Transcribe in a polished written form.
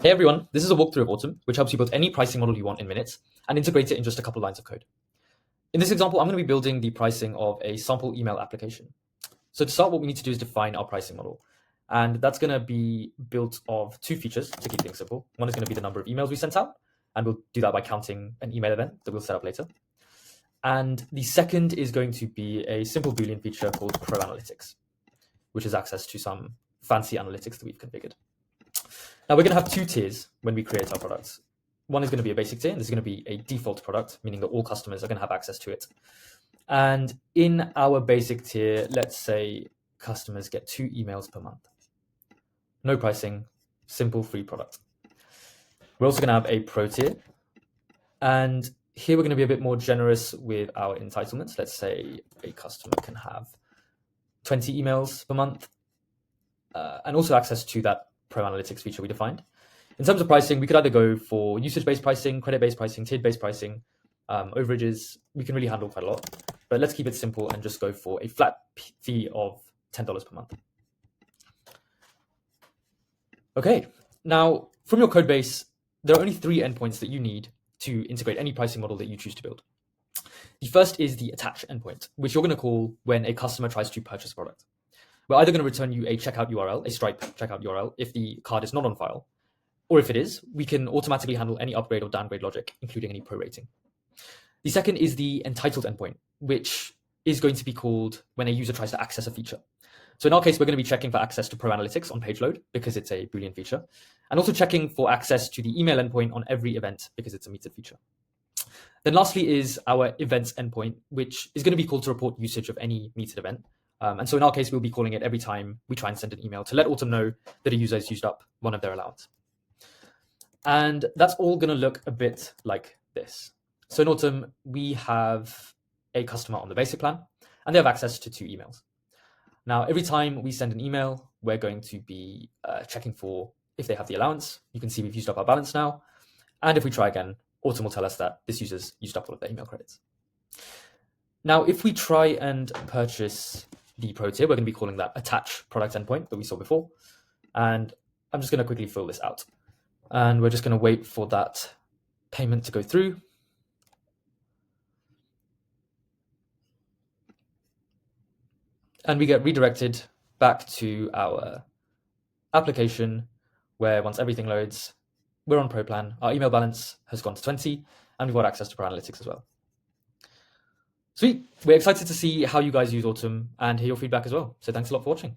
Hey everyone, this is a walkthrough of Autumn, which helps you build any pricing model you want in minutes and integrate it in just a couple lines of code. In this example, I'm going to be building the pricing of a sample email application. So to start, what we need to do is define our pricing model. And that's going to be built of two features to keep things simple. One is going to be the number of emails we sent out, and we'll do that by counting an email event that we'll set up later. And the second is going to be a simple Boolean feature called Pro Analytics, which is access to some fancy analytics that we've configured. Now we're going to have two tiers when we create our products. One is going to be a basic tier, and this is going to be a default product, meaning that all customers are going to have access to it. And in our basic tier, let's say customers get 2 emails per month. No pricing, simple free product. We're also going to have a pro tier. And here we're going to be a bit more generous with our entitlements. Let's say a customer can have 20 emails per month and also access to that Pro Analytics feature we defined. In terms of pricing, we could either go for usage-based pricing, credit-based pricing, tiered-based pricing, overages. We can really handle quite a lot, but let's keep it simple and just go for a flat fee of $10 per month. Okay, now from your code base, there are only 3 endpoints that you need to integrate any pricing model that you choose to build. The first is the attach endpoint, which you're going to call when a customer tries to purchase a product. We're either going to return you a checkout URL, a Stripe checkout URL, if the card is not on file, or if it is, we can automatically handle any upgrade or downgrade logic, including any prorating. The second is the entitled endpoint, which is going to be called when a user tries to access a feature. So in our case, we're going to be checking for access to Pro Analytics on page load because it's a Boolean feature, and also checking for access to the email endpoint on every event because it's a metered feature. Then lastly is our events endpoint, which is going to be called to report usage of any metered event. And so in our case, we'll be calling it every time we try and send an email to let Autumn know that a user has used up one of their allowance. And that's all going to look a bit like this. So in Autumn, we have a customer on the basic plan, and they have access to 2 emails. Now, every time we send an email, we're going to be checking for if they have the allowance. You can see we've used up our balance now. And if we try again, Autumn will tell us that this user's used up all of their email credits. Now, if we try and purchase the pro tier, we're going to be calling that attach product endpoint that we saw before. And I'm just going to quickly fill this out. And we're just going to wait for that payment to go through. And we get redirected back to our application where once everything loads, we're on Pro Plan. Our email balance has gone to 20, and we've got access to Pro Analytics as well. Sweet. We're excited to see how you guys use Autumn and hear your feedback as well. So thanks a lot for watching.